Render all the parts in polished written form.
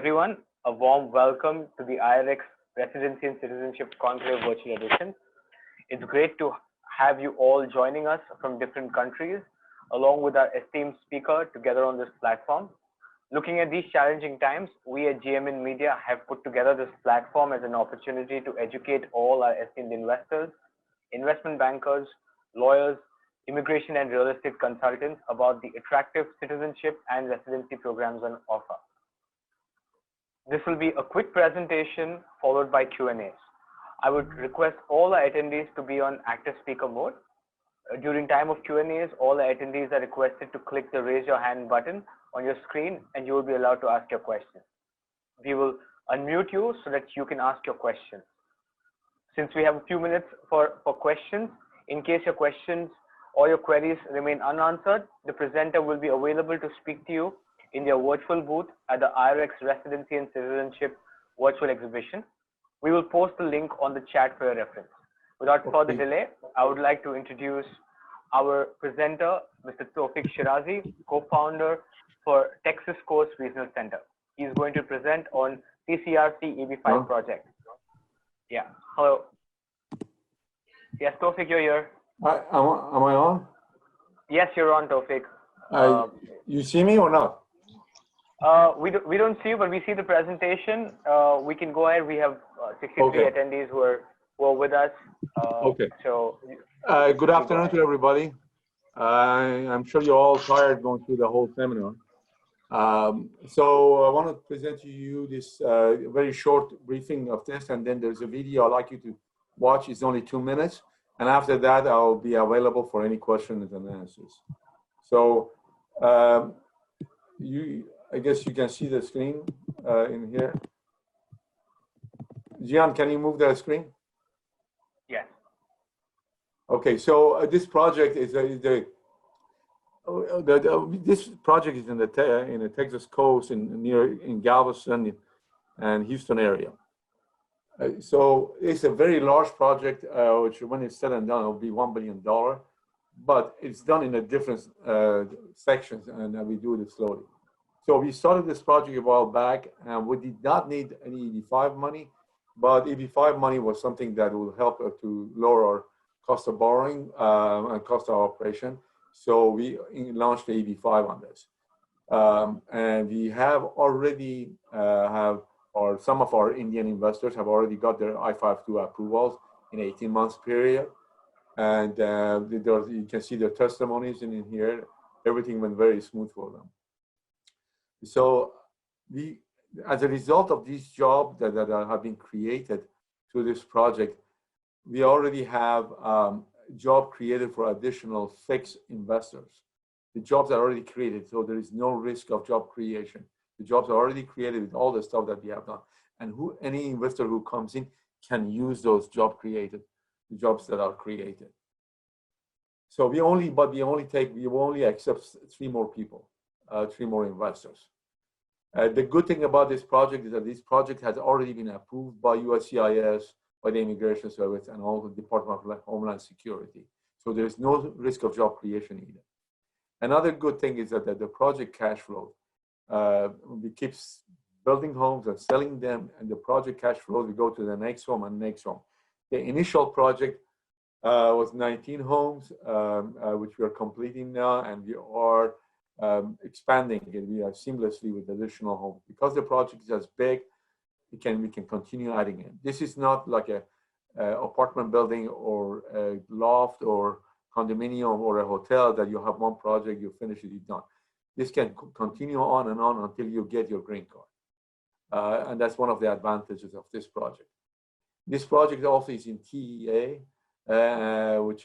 everyone. A warm welcome to the IRX Residency and Citizenship Conclave Virtual Edition. It's great to have you all joining us from different countries, along with our esteemed speaker together on this platform. Looking at these challenging times, we at GMN Media have put together this platform as an opportunity to educate all our esteemed investors, investment bankers, lawyers, immigration and real estate consultants about the attractive citizenship and residency programs on offer. This will be a quick presentation followed by Q&As. I would request all our attendees to be on active speaker mode. During time of Q&As, all the attendees are requested to click the raise your hand button on your screen and you will be allowed to ask your questions. We will unmute you so that you can ask your questions. Since we have a few minutes for questions, in case your questions or your queries remain unanswered, the presenter will be available to speak to you in their virtual booth at the IRX Residency and Citizenship Virtual Exhibition. We will post the link on the chat for your reference. Without further delay, I would like to introduce our presenter, Mr. Tofigh Shirazi, co-founder for Texas Coast Regional Center. He's going to present on Tcrc EB5 project. Yeah, hello. Yes, Tofigh, you're here. Am I on? Yes, you're on, Tofigh. You see me or not? We don't see you, but we see the presentation. We can go ahead. We have 63 attendees who are with us. So, good afternoon to everybody. I'm sure you're all tired going through the whole seminar. So I want to present to you this very short briefing of this, and then there's a video I'd like you to watch. It's only 2 minutes. And after that, I'll be available for any questions and answers. So I guess you can see the screen in here. Gian, can you move the screen? Yes. Okay, so this project is this project is in the Texas coast in Galveston and Houston area. So it's a very large project, which when it's said and done, it'll be $1 billion, but it's done in a different sections, and we do it slowly. So we started this project a while back, and we did not need any EB5 money, but EB5 money was something that will help to lower our cost of borrowing and cost of operation. So we launched the EB5 on this. And we have already some of our Indian investors have already got their I-5/2 approvals in 18 months period. And you can see their testimonies in here. Everything went very smooth for them. So as a result of these jobs that have been created through this project, we already have job created for additional 6 investors. The jobs are already created, so there is no risk of job creation. The jobs are already created with all the stuff that we have done. And any investor who comes in can use those jobs that are created. So we only accept 3 more people, 3 more investors. The good thing about this project is that this project has already been approved by USCIS, by the Immigration Service, and also the Department of Homeland Security. So there's no risk of job creation either. Another good thing is that the project cash flow, we keep building homes and selling them, and the project cash flow, we go to the next home and next home. The initial project was 19 homes, which we are completing now, and we are expanding it. We are seamlessly with additional homes. Because the project is as big, we can continue adding it. This is not like a apartment building or a loft or condominium or a hotel that you have one project, you finish it, you're done. This can continue on and on until you get your green card. And that's one of the advantages of this project. This project also is in TEA, which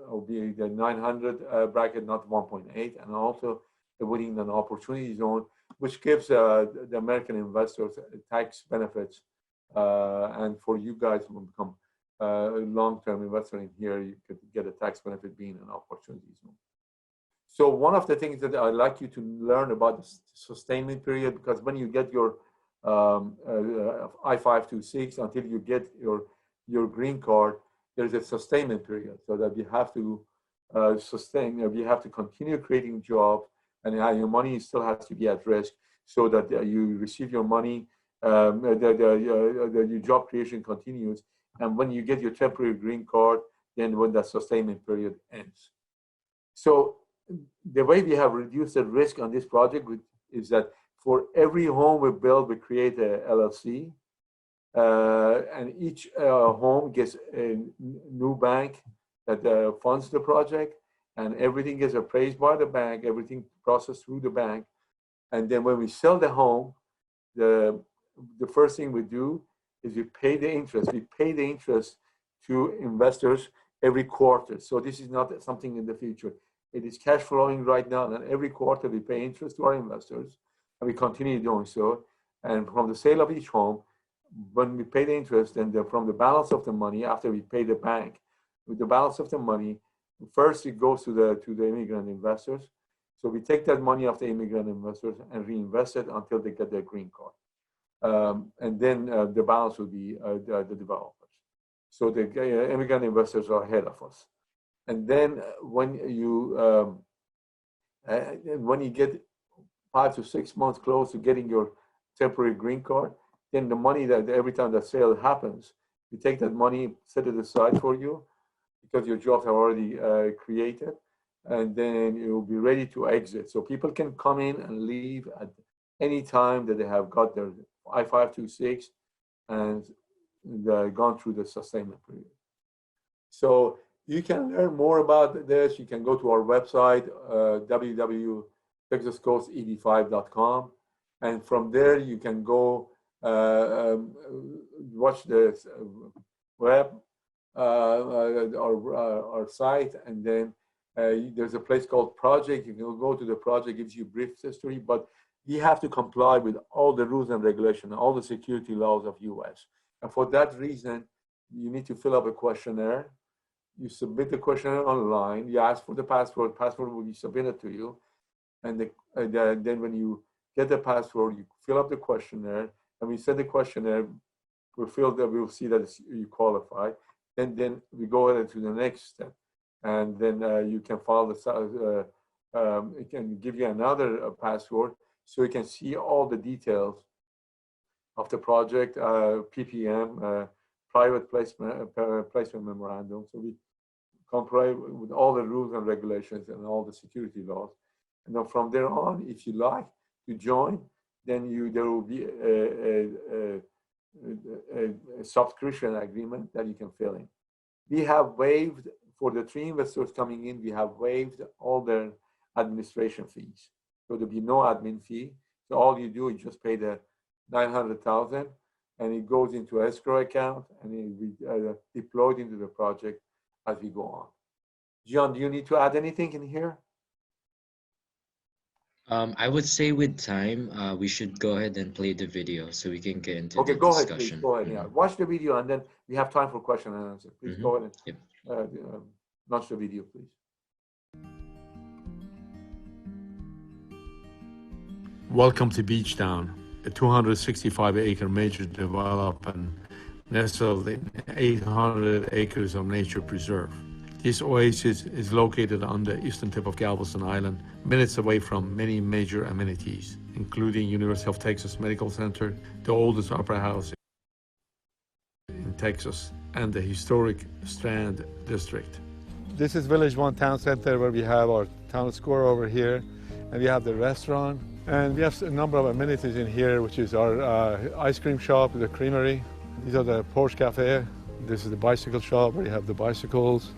will be the 900 bracket, not 1.8, and also within an opportunity zone, which gives the American investors tax benefits. And for you guys who become a long-term investor in here, you could get a tax benefit being an opportunity zone. So one of the things that I'd like you to learn about the sustainment period, because when you get your I-526 until you get your green card, there's a sustainment period, so that you have to sustain, you have to continue creating jobs, and your money still has to be at risk. so that you receive your money, your job creation continues, and when you get your temporary green card, then when the sustainment period ends. So the way we have reduced the risk on this project is that for every home we build, we create a LLC, and each home gets a new bank that funds the project, and everything is appraised by the bank, everything processed through the bank. And then when we sell the home, the first thing we do is we pay the interest. We pay the interest to investors every quarter. So this is not something in the future. It is cash flowing right now, and every quarter we pay interest to our investors, and we continue doing so. And from the sale of each home, when we pay the interest, and from the balance of the money, after we pay the bank, with the balance of the money, first it goes to the immigrant investors. So we take that money off the immigrant investors and reinvest it until they get their green card. And then the balance will be the developers. So the immigrant investors are ahead of us. And then when you get 5 to 6 months close to getting your temporary green card, then the money that every time that sale happens, we take that money, set it aside for you, because your jobs are already created, and then you'll be ready to exit. So people can come in and leave at any time that they have got their I-526 and gone through the sustainment period. So you can learn more about this. You can go to our website, www.texascoasteb5.com, and from there you can go watch the web, our site, and then there's a place called project. You can go to the project, gives you brief history, but you have to comply with all the rules and regulations, all the security laws of US. And for that reason, you need to fill up a questionnaire. You submit the questionnaire online. You ask for the passport. Passport will be submitted to you. And then when you get the passport, you fill up the questionnaire. And we send the questionnaire. We'll see that you qualify. And then we go ahead to the next step. And then you can file it can give you another passport, so you can see all the details of the project, PPM, private placement memorandum. So we comply with all the rules and regulations and all the security laws. And then from there on, if you like to join, then there will be a subscription agreement that you can fill in. We have waived, for the 3 investors coming in, we have waived all their administration fees. So there'll be no admin fee. So all you do is just pay the $900,000, and it goes into escrow account, and it will be deployed into the project as we go on. John, do you need to add anything in here? I would say with time, we should go ahead and play the video so we can get into the go discussion. ahead, please. Go ahead. Yeah, watch the video, and then we have time for question and answer. Please go ahead and launch the video, please. Welcome to Beachtown, a 265-acre major development nestled in 800 acres of nature preserve. This oasis is located on the eastern tip of Galveston Island, minutes away from many major amenities, including University of Texas Medical Center, the oldest opera house in Texas, and the historic Strand District. This is Village 1 Town Center, where we have our town square over here, and we have the restaurant. And we have a number of amenities in here, which is our ice cream shop, the creamery. These are the Porsche Cafe. This is the bicycle shop, where you have the bicycles.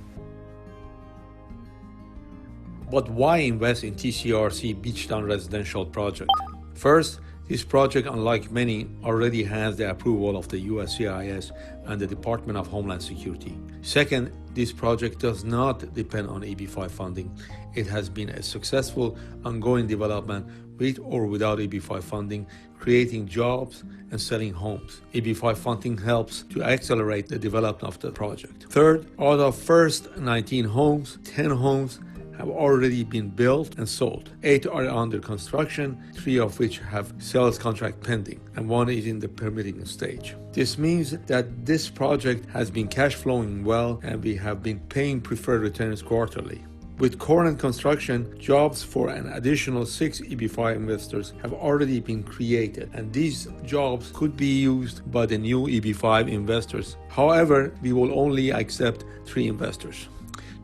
But why invest in Tcrc Beachtown residential project? First, this project, unlike many, already has the approval of the USCIS and the Department of Homeland Security. Second, this project does not depend on EB5 funding. It has been a successful, ongoing development with or without EB5 funding, creating jobs and selling homes. EB5 funding helps to accelerate the development of the project. Third, out of first 19 homes, 10 homes have already been built and sold. 8 are under construction, 3 of which have sales contract pending, and 1 is in the permitting stage. This means that this project has been cash flowing well, and we have been paying preferred returns quarterly. With current construction, jobs for an additional 6 EB5 investors have already been created, and these jobs could be used by the new EB5 investors. However, we will only accept 3 investors.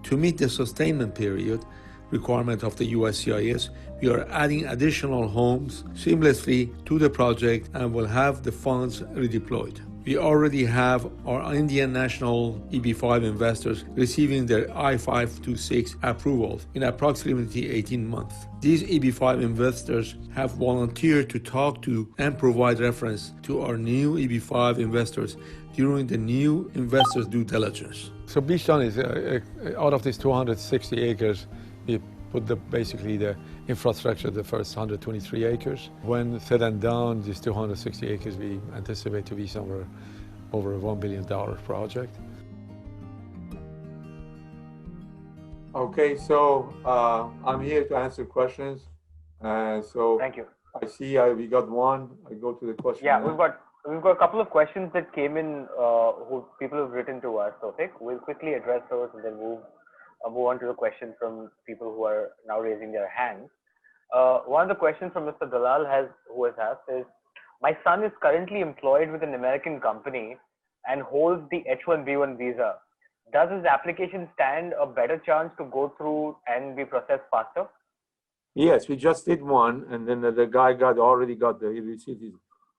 To meet the sustainment period requirement of the USCIS, we are adding additional homes seamlessly to the project and will have the funds redeployed. We already have our Indian national EB5 investors receiving their I-526 approval in approximately 18 months. These EB5 investors have volunteered to talk to and provide reference to our new EB5 investors during the new investors' due diligence. So Beachtown is, out of these 260 acres, we put basically the infrastructure, the first 123 acres. When said and done, these 260 acres we anticipate to be somewhere over a $1 billion project. Okay, so I'm here to answer questions. So Thank you. I see we got one. I go to the question. Yeah, now. we've got a couple of questions that came in, who people have written to us. So we'll quickly address those and then move on to the questions from people who are now raising their hands. One of the questions from Mr. Dalal who has asked is, my son is currently employed with an American company and holds the H1B1 visa. Does his application stand a better chance to go through and be processed faster? Yes, we just did one, and then the guy he received his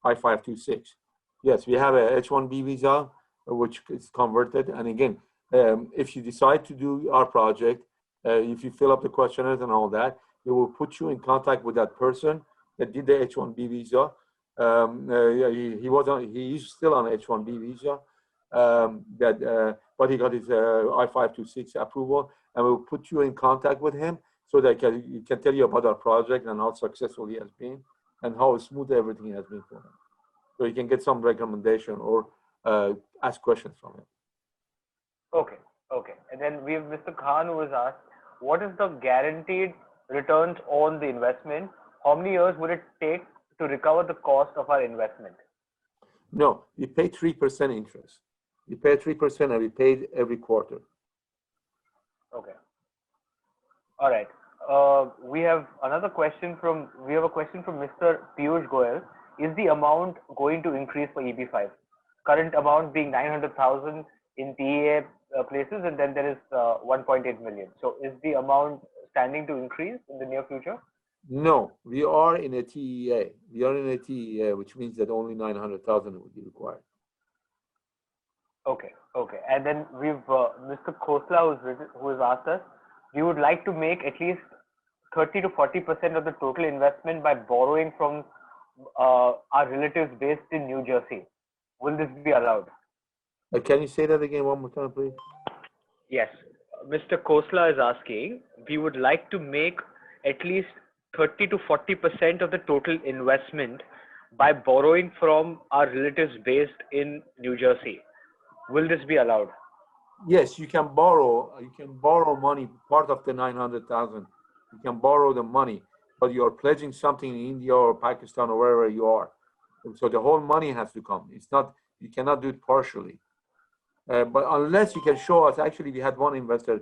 I-526. Yes, we have a H1B visa, which is converted. And again, if you decide to do our project, if you fill up the questionnaires and all that, they will put you in contact with that person that did the H1B visa. He's still on H1B visa, but he got his I-526 approval, and we'll put you in contact with him so that he can tell you about our project and how successful he has been and how smooth everything has been for him. So you can get some recommendation or ask questions from him. Okay. And then we have Mr. Khan, who has asked, what is the guaranteed returns on the investment? How many years would it take to recover the cost of our investment? No, we pay 3% interest. We pay 3% and we paid every quarter. Okay. All right. We have a question from Mr. Piyush Goyal. Is the amount going to increase for EB5? Current amount being 900,000 in PEA places, and then there is 1.8 million. So is the amount standing to increase in the near future? No, we are in a TEA. We are in a TEA, which means that only 900,000 would be required. Okay. And then we've Mr. Khosla, who has asked us, we would like to make at least 30 to 40% of the total investment by borrowing from our relatives based in New Jersey. Will this be allowed? Can you say that again one more time, please? Yes. Mr. Khosla is asking, we would like to make at least 30 to 40% of the total investment by borrowing from our relatives based in New Jersey. Will this be allowed? Yes, you can borrow. You can borrow money, part of the 900,000. You can borrow the money, but you are pledging something in India or Pakistan or wherever you are. So the whole money has to come. It's not, you cannot do it partially. But unless you can show us, actually, we had one investor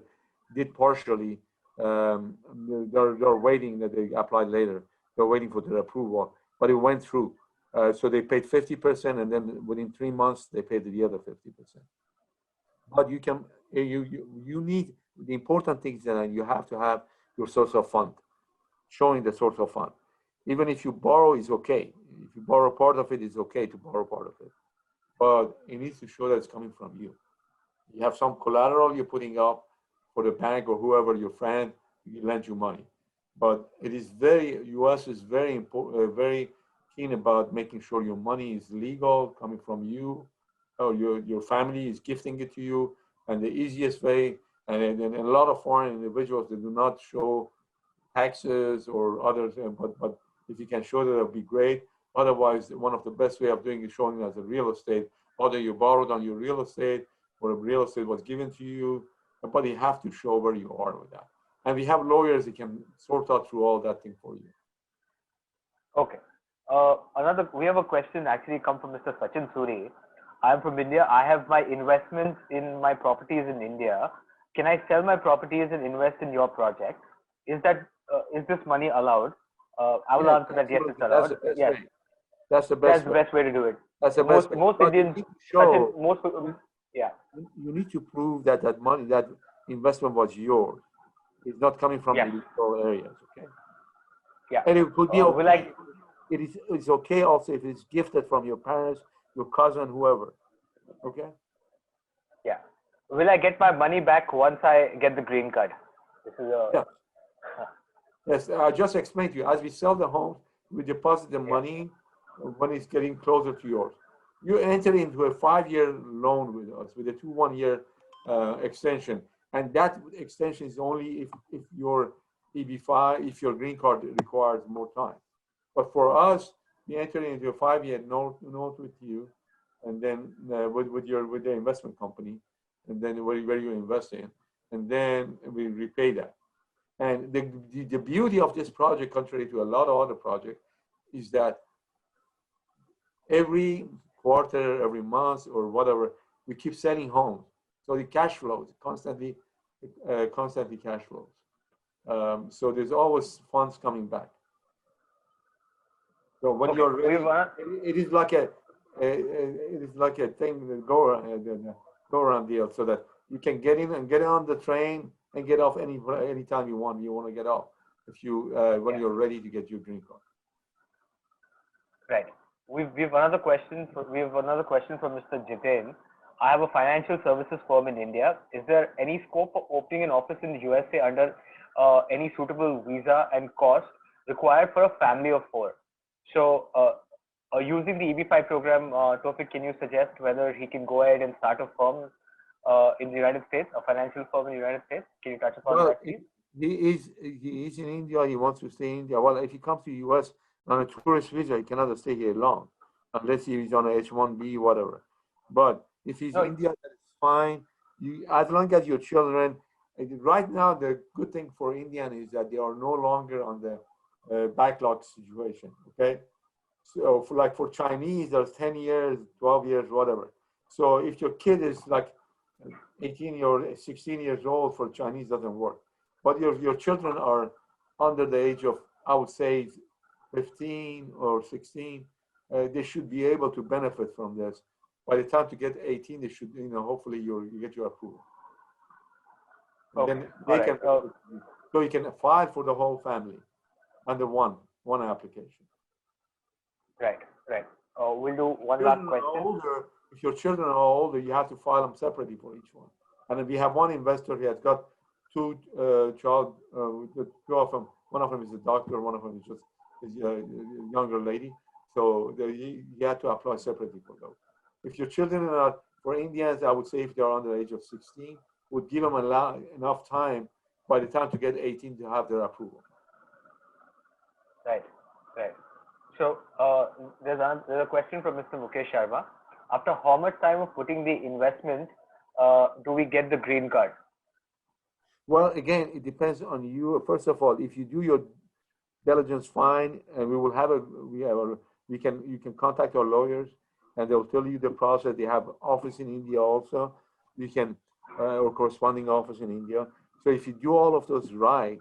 did partially. They're waiting that they applied later. They're waiting for their approval, but it went through. So they paid 50%, and then within 3 months they paid the other 50%. But you can, you need, the important thing is that you have to have your source of fund, showing the source of fund. Even if you borrow, it's okay. If you borrow part of it, it's okay to borrow part of it. But it needs to show that it's coming from you. You have some collateral you're putting up for the bank or whoever, your friend, lend you money. But it is US is very important, very keen about making sure your money is legal, coming from you, or your family is gifting it to you. And the easiest way, and a lot of foreign individuals, they do not show taxes or others, but if you can show that, it'll be great. Otherwise, one of the best way of doing is showing as a real estate, whether you borrowed on your real estate or the real estate was given to you, but you have to show where you are with that. And we have lawyers that can sort out through all that thing for you. Okay. We have a question actually come from Mr. Sachin Suri. I'm from India. I have my investments in my properties in India. can I sell my properties and invest in your project? Is this money allowed? I will answer that yes, it's allowed. Yes, that's the that's best the way. best way to do it. That's the best way. Most But you Indians, need to show, yeah, you need to prove that that money, that investment was yours. It's not coming from Yes. illegal areas, okay? yeah. And it could be Will okay. It's okay also if it's gifted from your parents, your cousin, whoever, okay? Yeah. Will I get my money back once I get the green card? This is a. Yeah. Yes, I just explained to you, as we sell the home, we deposit the money when it's getting closer to yours. You enter into a 5-year loan with us with a 1-year extension. And that extension is only if your EB5, if your green card requires more time. But for us, we enter into a 5-year note with you, and then with the investment company, and then where you invest in, and then we repay that. And the beauty of this project, contrary to a lot of other projects, is that every quarter, every month, or whatever, we keep selling homes. So the cash flows constantly cash flows. So there's always funds coming back. So when you're ready, it is like a thing, the go around deal, so that you can get in and get on the train and get off anytime you want to get off, if you when you're ready to get your green card. Right. We have another question. We have another question from Mr. Jitain. I have a financial services firm in India. Is there any scope for opening an office in the USA under any suitable visa and cost required for a family of 4? So, using the EB5 program, Tofigh, can you suggest whether he can go ahead and start a firm in the United States, a financial firm in the United States? Can you touch upon that, please? He is in India. He wants to stay in India. Well, if he comes to the US on a tourist visa, he cannot stay here long, unless he's on a H-1B, whatever. But if he's in India, that's fine. As long as your children, right now, the good thing for Indian is that they are no longer on the backlog situation, okay? So for Chinese, there's 10 years, 12 years, whatever. So if your kid is like 18 or 16 years old, for Chinese doesn't work. But your children are under the age of, I would say, 15 or 16, they should be able to benefit from this. By the time to get 18, they should, hopefully you get your approval. And then they can, so you can file for the whole family under one application. Right. We'll do one last question. If your children are older, you have to file them separately for each one. And then we have one investor, he has got 2 child, 2 of them, one of them is a doctor, one of them is just a younger lady. So you have to apply separately for those. If your children are, for Indians, I would say if they're under the age of 16, would give them enough time by the time to get 18 to have their approval. Right. So there's a question from Mr. Mukesh Sharma. After how much time of putting the investment do we get the green card? Well, again, it depends on you. First of all, if you do your diligence fine, and you can contact our lawyers, and they'll tell you the process. They have office in India also. You can or corresponding office in India. So if you do all of those right,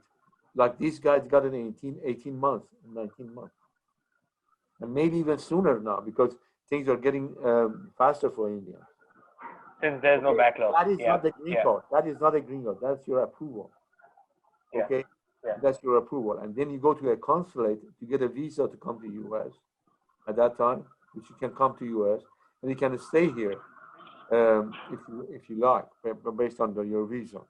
like these guys got it in 18 months, 19 months, and maybe even sooner now, because things are getting faster for India. Since there's no backlog. That is not the green card. That is not a green card. That's your approval. Okay. That's your approval. And then you go to a consulate to get a visa to come to US at that time, which you can come to US, and you can stay here if you like, based on your visa.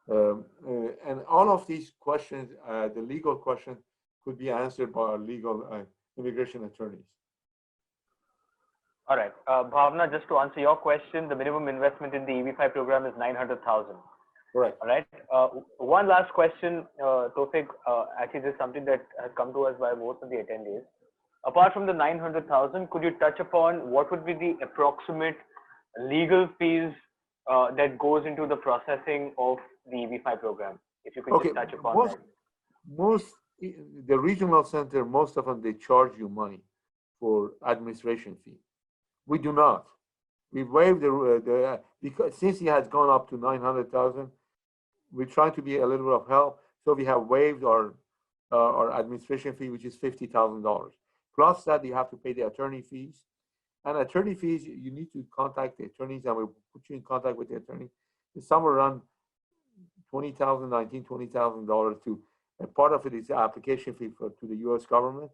And all of these questions, the legal questions, could be answered by our legal immigration attorneys. All right. Bhavna, just to answer your question, the minimum investment in the EB5 program is 900,000. Correct. All right. One last question, Tofigh. Actually, this is something that has come to us by most of the attendees. Apart from the 900,000, could you touch upon what would be the approximate legal fees that goes into the processing of the EB5 program? If you could just touch upon that. The regional center, most of them, they charge you money for administration fee. We do not. We waive the because since it has gone up to 900,000, we try to be a little bit of help. So we have waived our administration fee, which is $50,000. Plus that, you have to pay the attorney fees. And attorney fees, you need to contact the attorneys, and we'll put you in contact with the attorney. It's somewhere around $20,000 to, and part of it is the application fee to the U.S. government.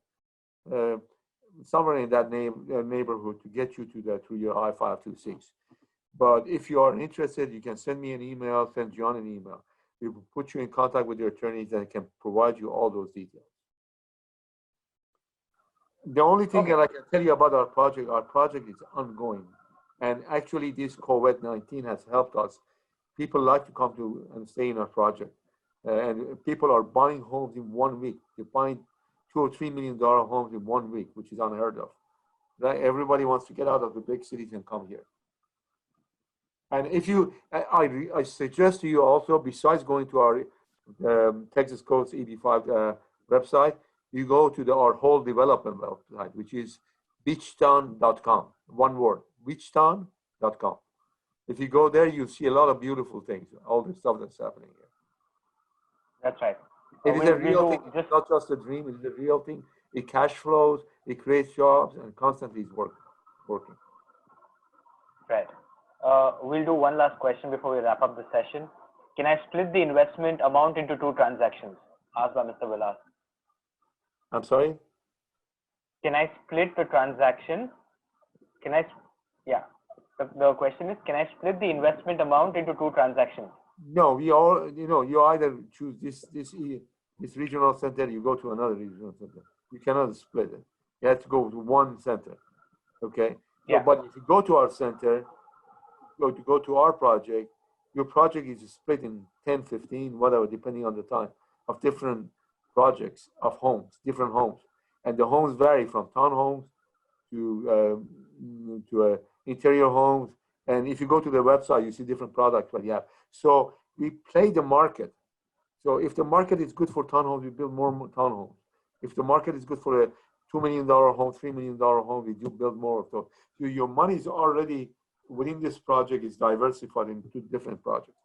Somewhere in that neighborhood to get you through your I-526. But if you are interested, you can send me an email, send John an email. We will put you in contact with your attorneys and can provide you all those details. The only thing that I can tell you about our project is ongoing. And actually this COVID-19 has helped us. People like to come to and stay in our project. And people are buying homes in 1 week. They find $2 or $3 million homes in 1 week, which is unheard of. Right? Everybody wants to get out of the big cities and come here. And if you, I suggest to you also, besides going to our Texas Coast EB5 website, you go to our whole development website, which is beachtown.com. One word, beachtown.com. If you go there, you'll see a lot of beautiful things, all the stuff that's happening here. That's right. It is a real thing. It's not just a dream. It is a real thing. It cash flows, it creates jobs, and constantly is working. Right. We'll do one last question before we wrap up the session. Can I split the investment amount into 2 transactions? Asked by Mr. Vilas. I'm sorry? Can I split the transaction? The question is, can I split the investment amount into 2 transactions? No, you either choose this regional center, you go to another regional center. You cannot split it. You have to go to one center. Okay? Yeah. So, but if you go to our center, go to our project, your project is split in 10, 15, whatever, depending on the time, of different projects of homes, different homes. And the homes vary from townhomes to interior homes. And if you go to the website, you see different products that you have. So we play the market. So if the market is good for townhomes, we build more townhomes. If the market is good for a $2 million home, $3 million home, we do build more of those. So your money is already within this project is diversified into different projects.